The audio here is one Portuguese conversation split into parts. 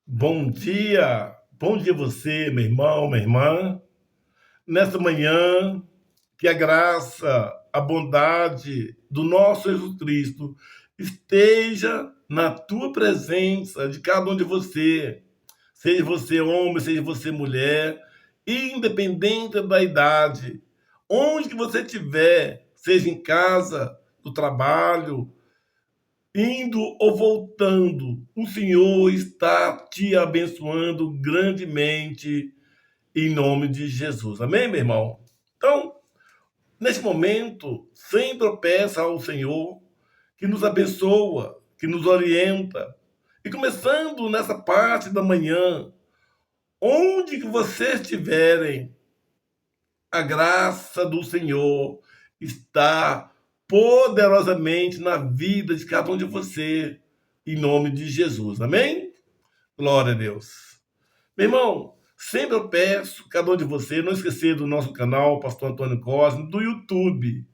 Bom dia você, meu irmão, minha irmã. Nessa manhã, que a graça, a bondade do nosso Jesus Cristo esteja na tua presença, de cada um de você, seja você homem, seja você mulher, independente da idade, onde que você estiver, seja em casa, no trabalho, indo ou voltando, o Senhor está te abençoando grandemente em nome de Jesus. Amém, meu irmão? Então, nesse momento, sempre eu peço ao Senhor que nos abençoa, que nos orienta. E começando nessa parte da manhã, onde que vocês estiverem, a graça do Senhor está poderosamente na vida de cada um de você, em nome de Jesus. Amém? Glória a Deus. Meu irmão, sempre eu peço, cada um de você, não esquecer do nosso canal, Pastor Antônio Cosme, do YouTube.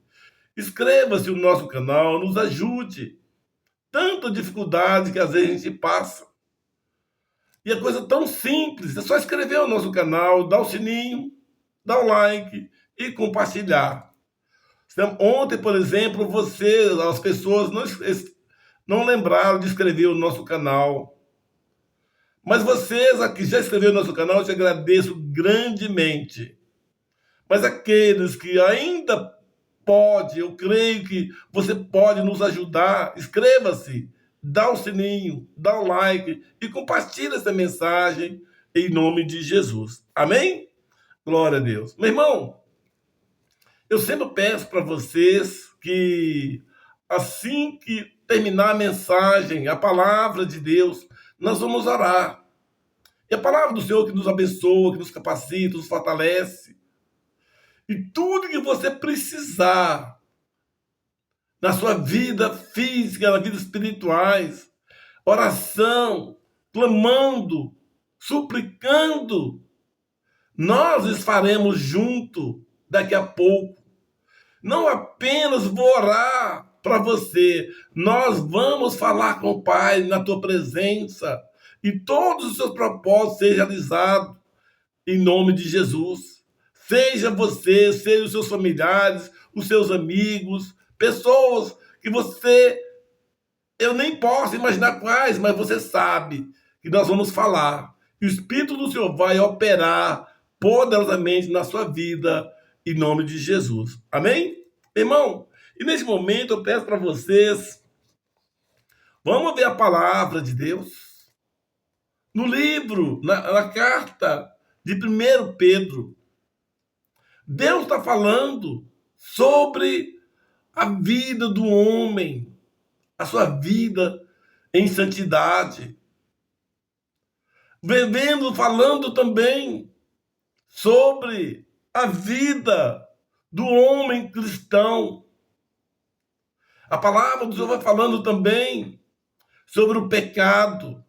Inscreva-se no nosso canal, nos ajude. Tanta dificuldade que às vezes a gente passa. E é coisa tão simples, é só inscrever no nosso canal, dar o sininho, dar o like e compartilhar. Ontem, por exemplo, as pessoas não lembraram de inscrever o nosso canal. Mas vocês aqui já inscreveram no nosso canal, eu te agradeço grandemente. Mas aqueles que ainda pode, eu creio que você pode nos ajudar, inscreva-se, dá o sininho, dá o like e compartilha essa mensagem em nome de Jesus. Amém? Glória a Deus. Meu irmão, eu sempre peço para vocês que assim que terminar a mensagem, a palavra de Deus, nós vamos orar. E a palavra do Senhor que nos abençoa, que nos capacita, nos fortalece. E tudo que você precisar na sua vida física, na vida espirituais, oração, clamando, suplicando, nós os faremos junto daqui a pouco. Não apenas vou orar para você, nós vamos falar com o Pai na tua presença e todos os seus propósitos sejam realizados em nome de Jesus. Seja você, seja os seus familiares, os seus amigos, pessoas que eu nem posso imaginar quais, mas você sabe que nós vamos falar. E o Espírito do Senhor vai operar poderosamente na sua vida, em nome de Jesus. Amém? Irmão, e nesse momento eu peço para vocês, vamos ver a palavra de Deus no livro, na carta de 1 Pedro. Deus está falando sobre a vida do homem, a sua vida em santidade. Falando também sobre a vida do homem cristão. A palavra do Senhor vai falando também sobre o pecado.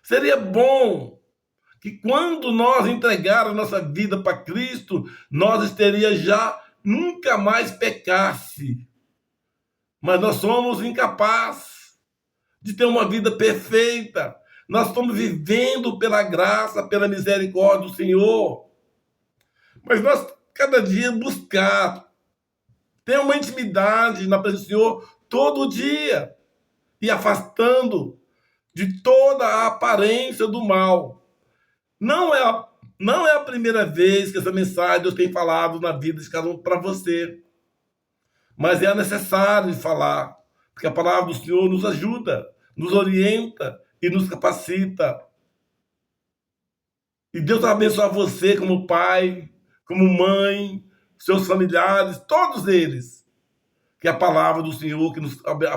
Seria bom que quando nós entregar a nossa vida para Cristo, nós teria já nunca mais pecasse. Mas nós somos incapazes de ter uma vida perfeita. Nós estamos vivendo pela graça, pela misericórdia do Senhor. Mas nós, cada dia, buscar ter uma intimidade na presença do Senhor todo dia e afastando de toda a aparência do mal. Não é a primeira vez que essa mensagem Deus tem falado na vida de cada um para você. Mas é necessário falar, porque a palavra do Senhor nos ajuda, nos orienta e nos capacita. E Deus vai abençoar você como pai, como mãe, seus familiares, todos eles. Que a palavra do Senhor que nos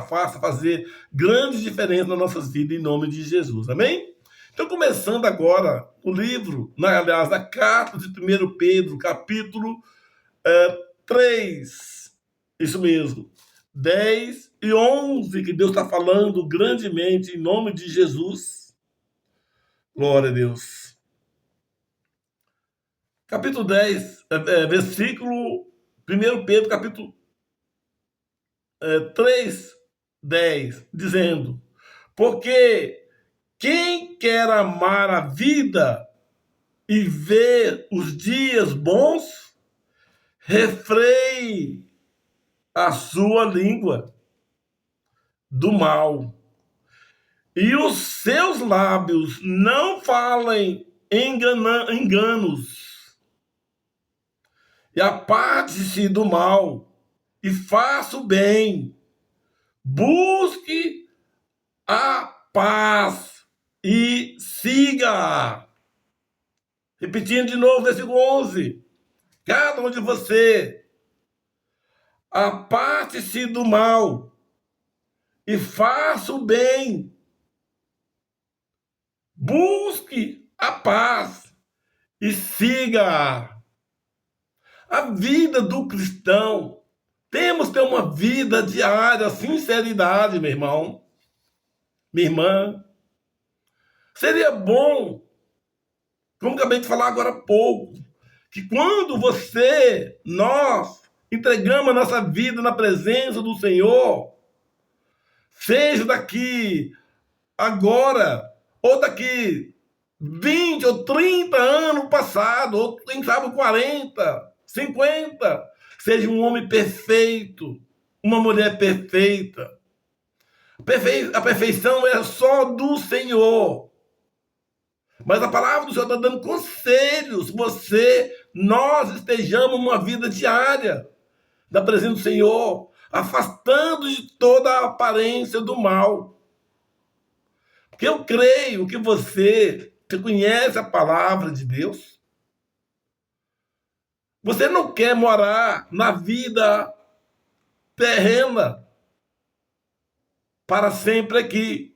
faça fazer grandes diferenças nas nossas vidas em nome de Jesus. Amém? Então, começando agora o livro, aliás, a carta de 1 Pedro, capítulo 3. Isso mesmo. 10 e 11, que Deus está falando grandemente em nome de Jesus. Glória a Deus. Capítulo 10, versículo 1 Pedro, capítulo 3, 10, dizendo: porque quem quer amar a vida e ver os dias bons, refreie a sua língua do mal, e os seus lábios não falem enganos. E aparte-se do mal e faça o bem. Busque a paz e siga. Repetindo de novo, versículo 11. Cada um de você, aparte-se do mal e faça o bem. Busque a paz e siga. A vida do cristão, temos que ter uma vida diária, sinceridade, meu irmão, minha irmã. Seria bom, como acabei de falar agora há pouco, que quando nós entregamos a nossa vida na presença do Senhor, seja daqui agora, ou daqui 20 ou 30 anos passado, ou quem sabe 40, 50, seja um homem perfeito, uma mulher perfeita. A perfeição é só do Senhor. Mas a palavra do Senhor está dando conselhos. Nós estejamos uma vida diária da presença do Senhor, afastando de toda a aparência do mal. Porque eu creio que você conhece a palavra de Deus. Você não quer morar na vida terrena para sempre aqui.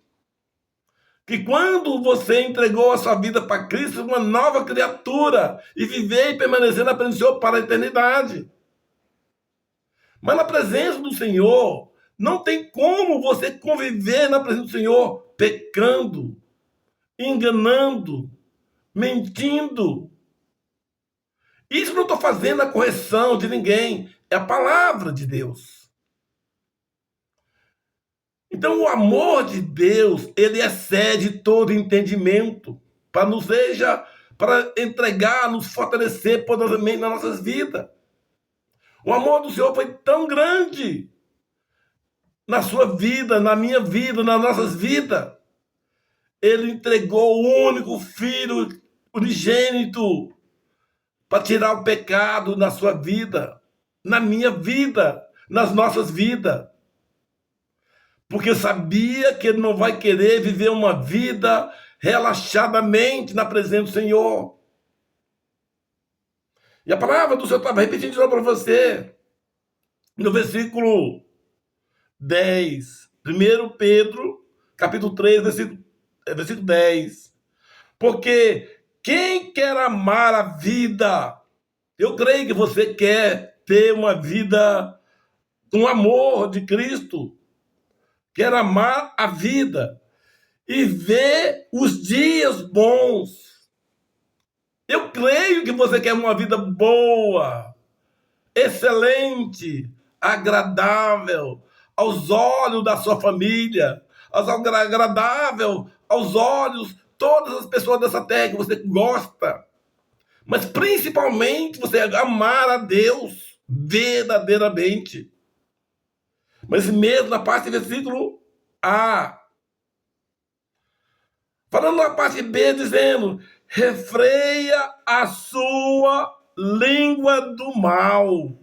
Que quando você entregou a sua vida para Cristo, uma nova criatura, e viver e permanecer na presença do Senhor para a eternidade. Mas na presença do Senhor, não tem como você conviver na presença do Senhor pecando, enganando, mentindo. Isso não estou fazendo a correção de ninguém, é a palavra de Deus. Então o amor de Deus, ele excede todo entendimento, para entregar, nos fortalecer poderosamente nas nossas vidas. O amor do Senhor foi tão grande na sua vida, na minha vida, nas nossas vidas. Ele entregou o único Filho unigênito para tirar o pecado na sua vida, na minha vida, nas nossas vidas. Porque sabia que ele não vai querer viver uma vida relaxadamente na presença do Senhor. E a palavra do Senhor estava repetindo de novo para você. No versículo 10, 1 Pedro, capítulo 3, versículo 10. Porque quem quer amar a vida, eu creio que você quer ter uma vida, um amor de Cristo, quer amar a vida e ver os dias bons. Eu creio que você quer uma vida boa, excelente, agradável aos olhos da sua família, agradável aos olhos todas as pessoas dessa terra que você gosta, mas principalmente você amar a Deus verdadeiramente. Mas mesmo na parte do versículo A, falando na parte B, dizendo: refreia a sua língua do mal.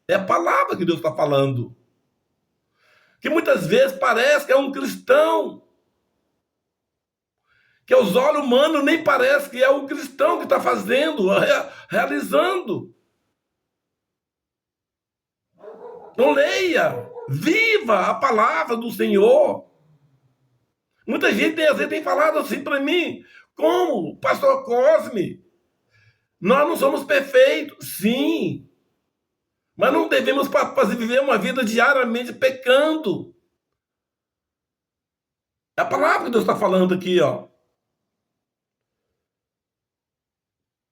É a palavra que Deus está falando. Que muitas vezes parece que é um cristão, que aos olhos humanos nem parece que é um cristão que está fazendo, realizando. Então leia, viva a palavra do Senhor. Muita gente às vezes tem falado assim para mim, como pastor Cosme, nós não somos perfeitos, sim, mas não devemos viver uma vida diariamente pecando. É a palavra que Deus está falando aqui, ó.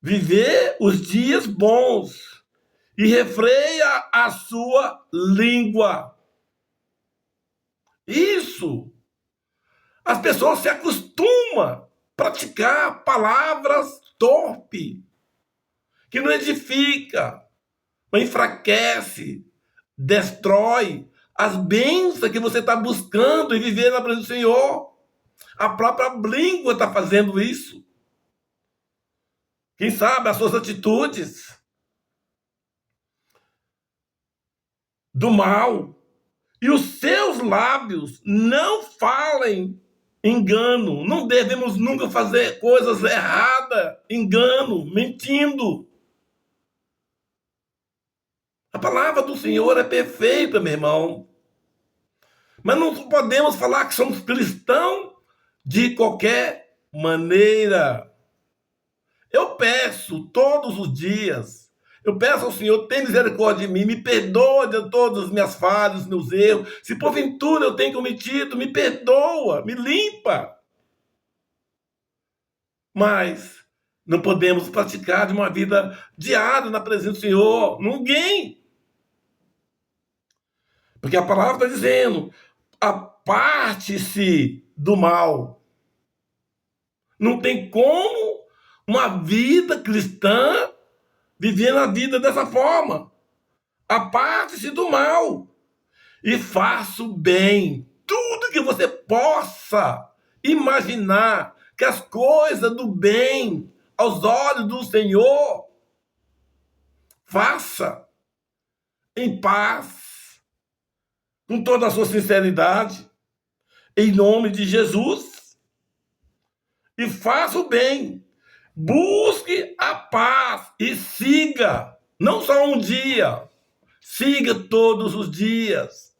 Viver os dias bons e refreia a sua língua. Isso. As pessoas se acostumam a praticar palavras torpes, que não edifica, mas enfraquece, destrói as bênçãos que você está buscando e viver na presença do Senhor. A própria língua está fazendo isso. Quem sabe as suas atitudes do mal e os seus lábios não falem engano. Não devemos nunca fazer coisas erradas, engano, mentindo. A palavra do Senhor é perfeita, meu irmão. Mas não podemos falar que somos cristãos de qualquer maneira. Eu peço todos os dias, eu peço ao Senhor, tem misericórdia de mim, me perdoa de todas as minhas falhas, os meus erros. Se porventura eu tenho cometido, me perdoa, me limpa. Mas não podemos praticar de uma vida diária na presença do Senhor. Ninguém. Porque a palavra está dizendo, aparte-se do mal. Não tem como uma vida cristã viver a vida dessa forma. Aparte-se do mal e faça o bem. Tudo que você possa imaginar que as coisas do bem aos olhos do Senhor, faça em paz, com toda a sua sinceridade, em nome de Jesus. E faça o bem. Busque a paz e siga, não só um dia, siga todos os dias,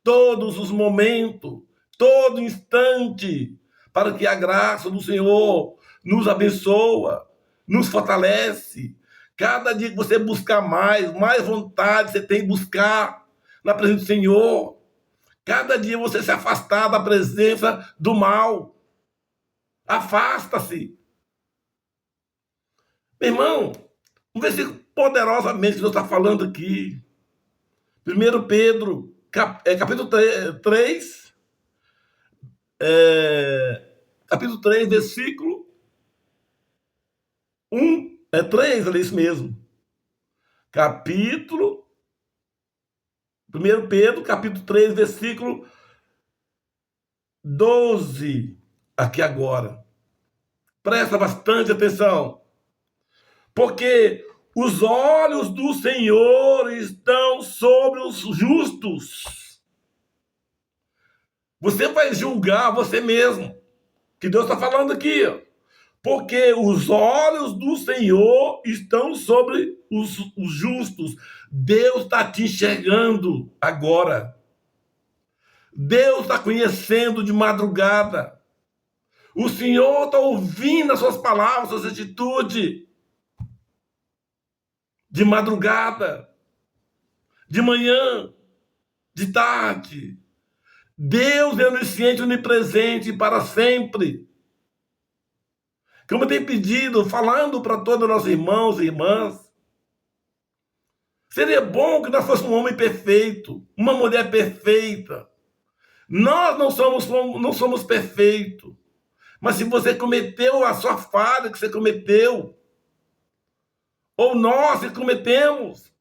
todos os momentos, todo instante, para que a graça do Senhor nos abençoe, nos fortalece. Cada dia que você buscar mais vontade você tem de buscar na presença do Senhor. Cada dia você se afastar da presença do mal. Afasta-se. Meu irmão, um versículo poderosamente que Deus está falando aqui. 1 Pedro, capítulo 3, capítulo 3, versículo 1, 3, é isso mesmo. Capítulo, 1 Pedro, capítulo 3, versículo 12, aqui agora. Presta bastante atenção. Porque os olhos do Senhor estão sobre os justos. Você vai julgar você mesmo. Que Deus está falando aqui. Porque os olhos do Senhor estão sobre os justos. Deus está te enxergando agora. Deus está conhecendo de madrugada. O Senhor está ouvindo as suas palavras, as suas atitudes. De madrugada, de manhã, de tarde. Deus é onisciente, onipresente para sempre. Como eu tenho pedido, falando para todos os nossos irmãos e irmãs, seria bom que nós fôssemos um homem perfeito, uma mulher perfeita. Nós não somos perfeitos. Mas se você cometeu a sua falha que você cometeu, ou nós que cometemos,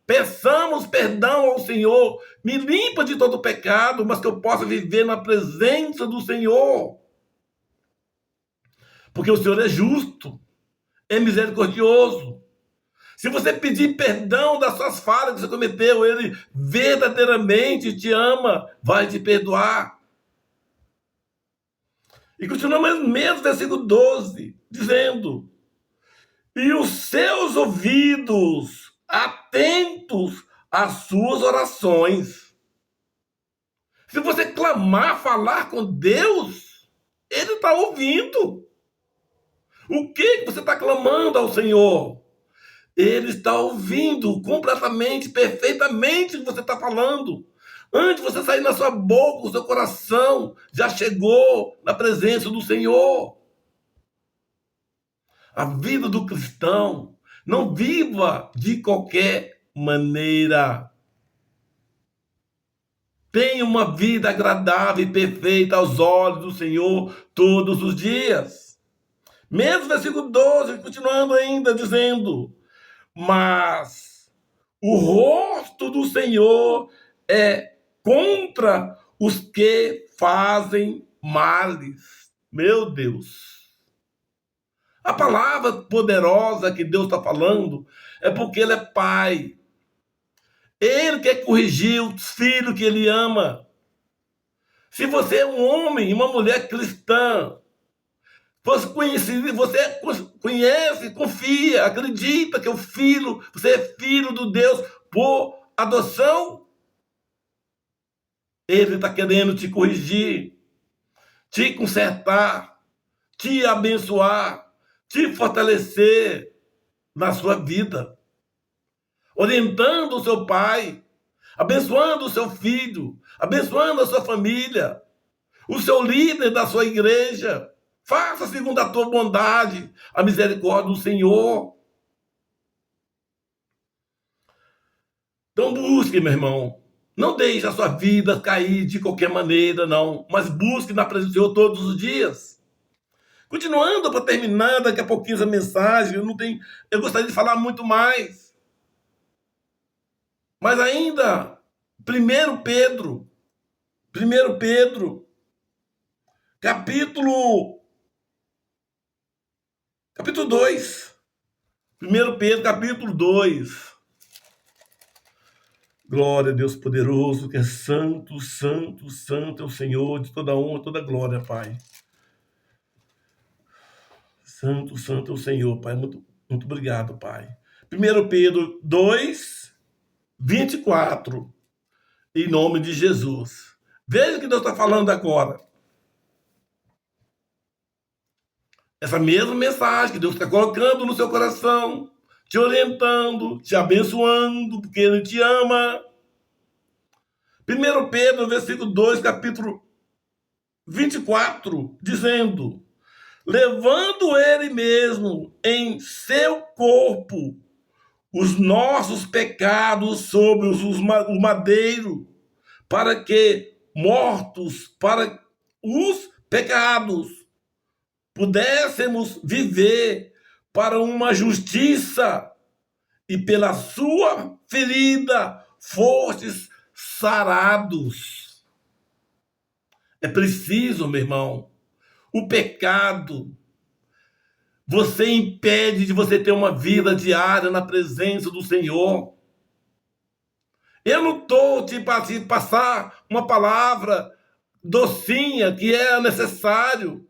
peçamos perdão ao Senhor, me limpa de todo pecado, mas que eu possa viver na presença do Senhor. Porque o Senhor é justo, é misericordioso. Se você pedir perdão das suas falhas que você cometeu, Ele verdadeiramente te ama, vai te perdoar. E continua mesmo versículo 12, dizendo: e os seus ouvidos atentos às suas orações. Se você clamar, falar com Deus, Ele está ouvindo. O que você está clamando ao Senhor? Ele está ouvindo completamente, perfeitamente o que você está falando. Antes de você sair na sua boca, o seu coração já chegou na presença do Senhor. A vida do cristão não viva de qualquer maneira. Tenha uma vida agradável e perfeita aos olhos do Senhor todos os dias. Mesmo versículo 12, continuando ainda dizendo: mas o rosto do Senhor é contra os que fazem males. Meu Deus. A palavra poderosa que Deus está falando é porque Ele é Pai. Ele quer corrigir os filhos que Ele ama. Se você é um homem e uma mulher cristã, você conhece, confia, acredita que você é filho de Deus por adoção, Ele está querendo te corrigir, te consertar, te abençoar, te fortalecer na sua vida, orientando o seu pai, abençoando o seu filho, abençoando a sua família, o seu líder da sua igreja. Faça segundo a tua bondade, a misericórdia do Senhor. Então busque, meu irmão. Não deixe a sua vida cair de qualquer maneira, não. Mas busque na presença do Senhor todos os dias. Continuando para terminar, daqui a pouquinho essa mensagem, eu gostaria de falar muito mais. Mas ainda, 1 Pedro, capítulo 2. 1 Pedro, capítulo 2. Glória a Deus poderoso, que é santo, santo, santo é o Senhor, de toda honra, toda glória, Pai. Santo, santo é o Senhor, Pai. Muito, muito obrigado, Pai. 1 Pedro 2, 24. Em nome de Jesus. Veja o que Deus está falando agora. Essa mesma mensagem que Deus está colocando no seu coração, te orientando, te abençoando, porque Ele te ama. 1 Pedro, versículo 2, capítulo 24, dizendo: levando Ele mesmo em seu corpo os nossos pecados sobre o madeiro, para que, mortos para os pecados, pudéssemos viver para uma justiça, e pela sua ferida fostes sarados. É preciso, meu irmão, o pecado, você impede de você ter uma vida diária na presença do Senhor. Eu não estou te passar uma palavra docinha que é necessário.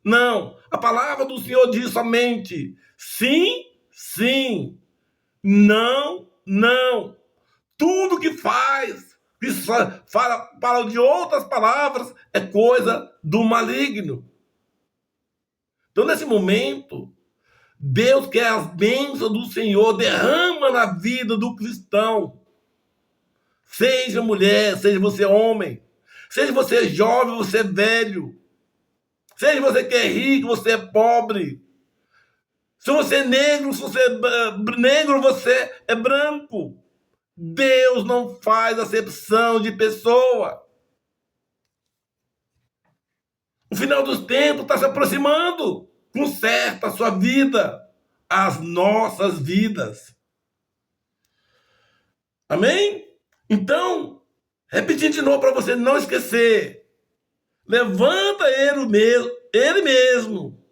Não, a palavra do Senhor diz somente sim, sim, não, não. Tudo que faz, que fala de outras palavras, é coisa do maligno. Então, nesse momento, Deus quer as bênçãos do Senhor, derrama na vida do cristão. Seja mulher, seja você homem, seja você jovem, você velho, seja você que é rico, você é pobre, se você é negro, se você é negro, você é branco. Deus não faz acepção de pessoa. O final dos tempos está se aproximando. Conserta a sua vida, as nossas vidas. Amém? Então, repetindo de novo para você não esquecer. Levanta ele mesmo,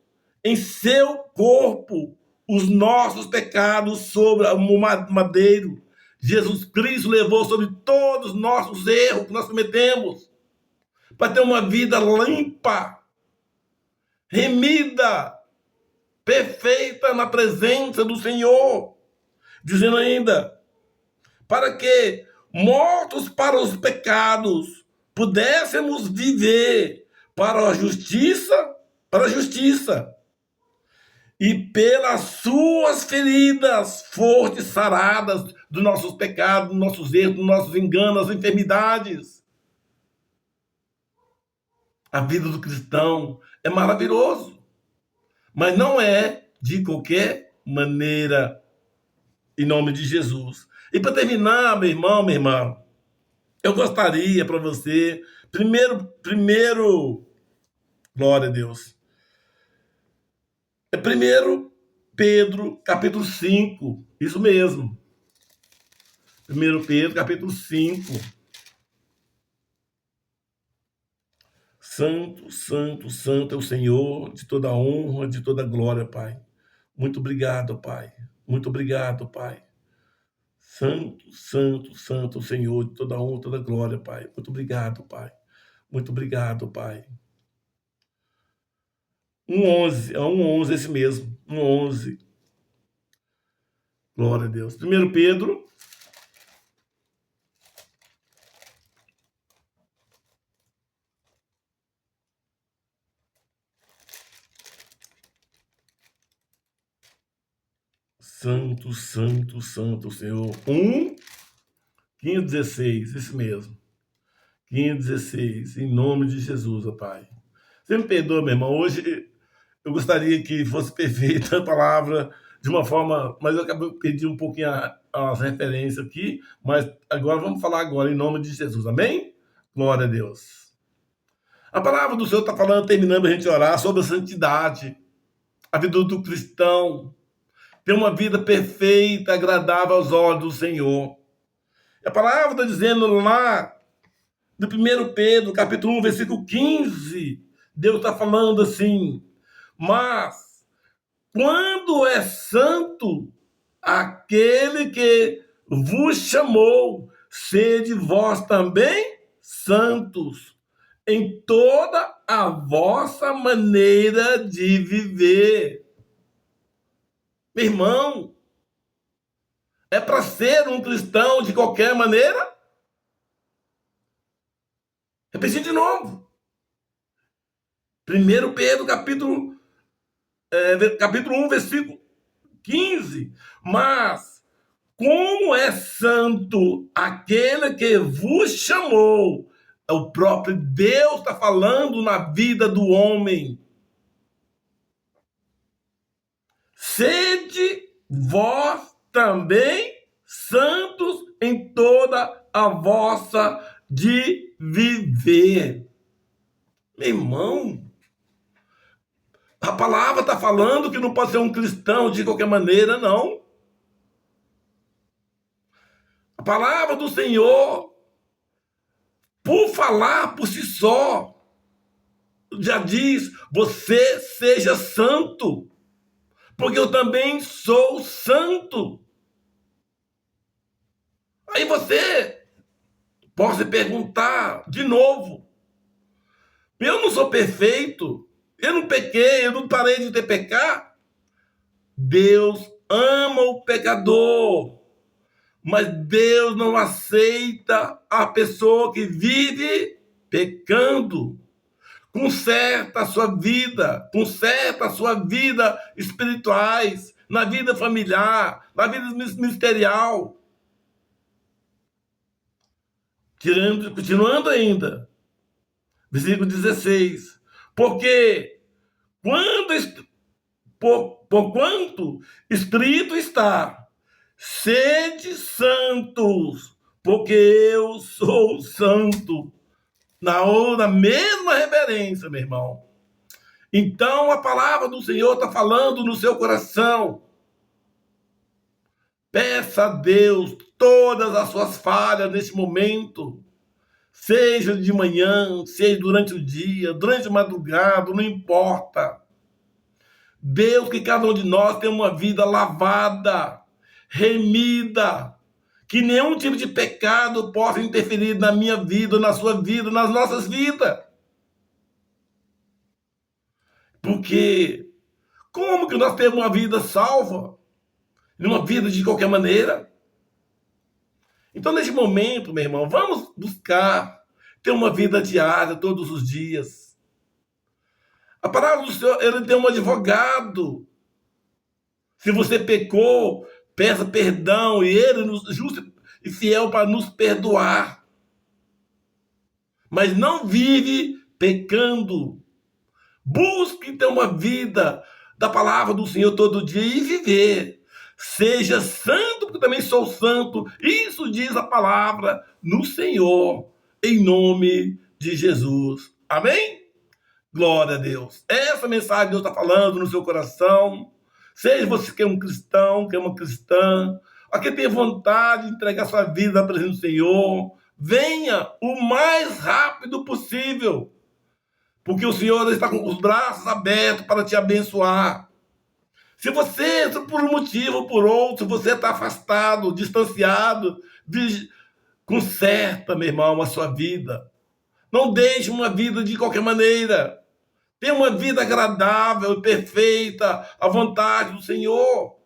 em seu corpo, os nossos pecados sobre o madeiro. Jesus Cristo levou sobre todos os nossos erros que nós cometemos, para ter uma vida limpa, remida, perfeita na presença do Senhor. Dizendo ainda, para que, mortos para os pecados, pudéssemos viver para a justiça, e pelas suas feridas fostes saradas dos nossos pecados, dos nossos erros, dos nossos enganos, das enfermidades. A vida do cristão é maravilhoso, mas não é de qualquer maneira, em nome de Jesus. E para terminar, meu irmão, minha irmã, Eu gostaria para você, primeiro, glória a Deus, é 1 Pedro, capítulo 5, isso mesmo. 1 Pedro, capítulo 5. Santo, santo, santo é o Senhor, de toda honra, de toda glória, Pai. Muito obrigado, Pai. Muito obrigado, Pai. Santo, santo, santo é o Senhor, de toda honra, toda glória, Pai. Muito obrigado, Pai. Muito obrigado, Pai. 1:11, é 1:11 esse mesmo. 1:11. Glória a Deus. 1 Pedro. Santo, santo, santo Senhor. 15:16, isso mesmo. 15:16, em nome de Jesus, ó Pai. Você me perdoa, meu irmão, hoje eu gostaria que fosse perfeita a palavra de uma forma, mas eu acabei de pedir um pouquinho as referências aqui, mas agora vamos falar agora em nome de Jesus, amém? Glória a Deus. A palavra do Senhor está falando, terminando a gente orar sobre a santidade, a vida do cristão, ter uma vida perfeita, agradável aos olhos do Senhor. A palavra está dizendo lá, do 1 Pedro, capítulo 1, versículo 15, Deus está falando assim, mas quando é santo aquele que vos chamou, sede vós também santos em toda a vossa maneira de viver. Meu irmão, é para ser um cristão de qualquer maneira? Repetir de novo. 1 Pedro, capítulo 1, versículo 15. Mas, como é santo aquele que vos chamou, o próprio Deus está falando na vida do homem. Sede vós também santos em toda a vossa de viver. Meu irmão, a palavra está falando que não pode ser um cristão de qualquer maneira, não. A palavra do Senhor, por falar por si só, já diz, você seja santo, porque eu também sou santo. Aí você pode se perguntar de novo, eu não sou perfeito, eu não pequei, eu não parei de ter pecar. Deus ama o pecador, mas Deus não aceita a pessoa que vive pecando. Conserta a sua vida, conserta a sua vida espirituais, na vida familiar, na vida ministerial. Continuando ainda, versículo 16. Porque porquanto escrito está, sede santos, porque eu sou santo. Na mesma reverência, meu irmão. Então a palavra do Senhor está falando no seu coração. Peça a Deus todas as suas falhas nesse momento. Seja de manhã, seja durante o dia, durante a madrugada, não importa. Deus, que cada um de nós tenha uma vida lavada, remida, que nenhum tipo de pecado possa interferir na minha vida, na sua vida, nas nossas vidas. Porque como que nós temos uma vida salva? Uma vida de qualquer maneira? Então, nesse momento, meu irmão, vamos buscar ter uma vida diária, todos os dias. A palavra do Senhor, ele tem um advogado. Se você pecou, peça perdão, e ele é justo e fiel para nos perdoar. Mas não vive pecando. Busque ter uma vida da palavra do Senhor todo dia e viver. Seja santo, porque também sou santo. Isso diz a palavra no Senhor, em nome de Jesus. Amém? Glória a Deus. Essa mensagem Deus está falando no seu coração. Seja você que é um cristão, que é uma cristã, a que tem vontade de entregar sua vida à presença do Senhor, venha o mais rápido possível, porque o Senhor está com os braços abertos para te abençoar. Se você, por um motivo ou por outro, você está afastado, distanciado, conserta, meu irmão, a sua vida. Não deixe uma vida de qualquer maneira. Tenha uma vida agradável e perfeita, à vontade do Senhor.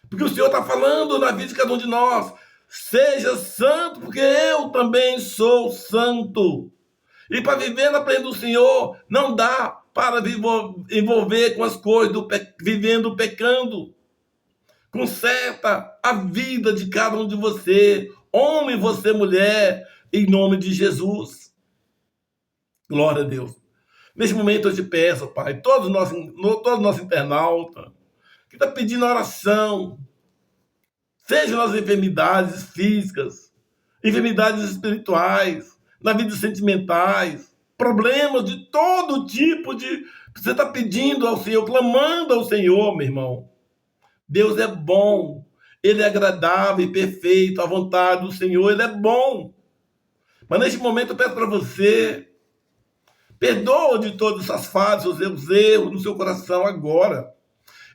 Porque o Senhor está falando na vida de cada um de nós. Seja santo, porque eu também sou santo. E para viver na presença do Senhor, não dá para envolver com as coisas, vivendo pecando. Conserta a vida de cada um de você, homem, você, mulher, em nome de Jesus. Glória a Deus. Neste momento eu te peço, Pai, todo nosso internauta que está pedindo oração, seja nas enfermidades físicas, enfermidades espirituais, na vida sentimentais, problemas de todo tipo de... Você está pedindo ao Senhor, clamando ao Senhor, meu irmão. Deus é bom, Ele é agradável e perfeito, a vontade do Senhor, Ele é bom. Mas neste momento eu peço para você, perdoa de todas essas falhas, os erros no seu coração agora.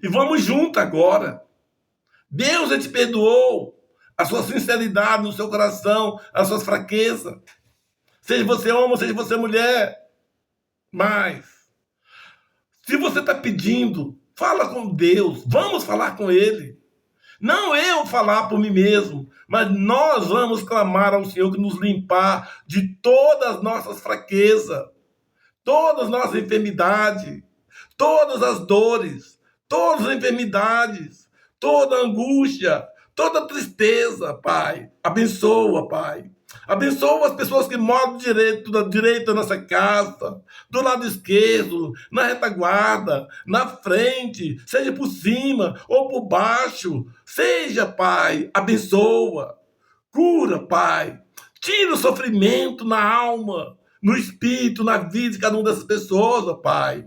E vamos juntos agora. Deus já te perdoou a sua sinceridade no seu coração, as suas fraquezas. Seja você homem, seja você mulher. Mas, se você está pedindo, fala com Deus. Vamos falar com Ele. Não eu falar por mim mesmo, mas nós vamos clamar ao Senhor que nos limpar de todas as nossas fraquezas, todas as nossas enfermidades, todas as dores, todas as enfermidades, toda a angústia, toda a tristeza, Pai. Abençoa, Pai. Abençoa as pessoas que moram direito da nossa casa, do lado esquerdo, na retaguarda, na frente, seja por cima ou por baixo. Seja, Pai, abençoa. Cura, Pai. Tira o sofrimento na alma, no espírito, na vida de cada uma dessas pessoas, Pai.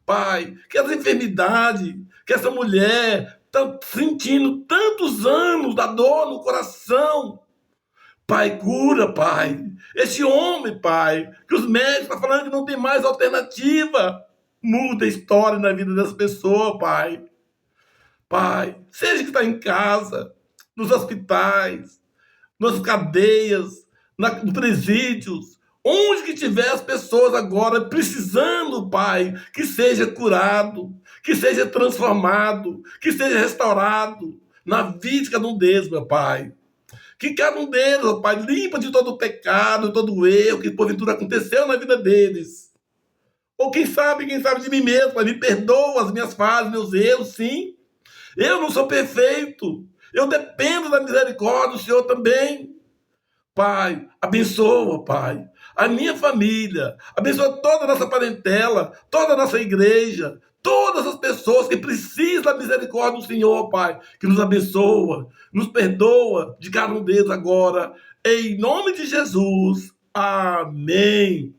Pai, que essa enfermidade, que essa mulher está sentindo tantos anos da dor no coração, Pai, cura, Pai. Esse homem, Pai, que os médicos estão falando que não tem mais alternativa. Muda a história na vida dessa pessoa, Pai. Pai, seja que está em casa, nos hospitais, nas cadeias, nos presídios, onde que tiver as pessoas agora precisando, Pai, que seja curado, que seja transformado, que seja restaurado na vida de cada um deles, meu Pai. Que cada um deles, ó Pai, limpa de todo o pecado, todo o erro que porventura aconteceu na vida deles. Ou quem sabe de mim mesmo, Pai, me perdoa as minhas falhas, meus erros, sim. Eu não sou perfeito. Eu dependo da misericórdia do Senhor também. Pai, abençoa, Pai, a minha família, abençoa toda a nossa parentela, toda a nossa igreja, todas as pessoas que precisam da misericórdia do Senhor, Pai, que nos abençoa, nos perdoa de cada um deles agora, em nome de Jesus. Amém.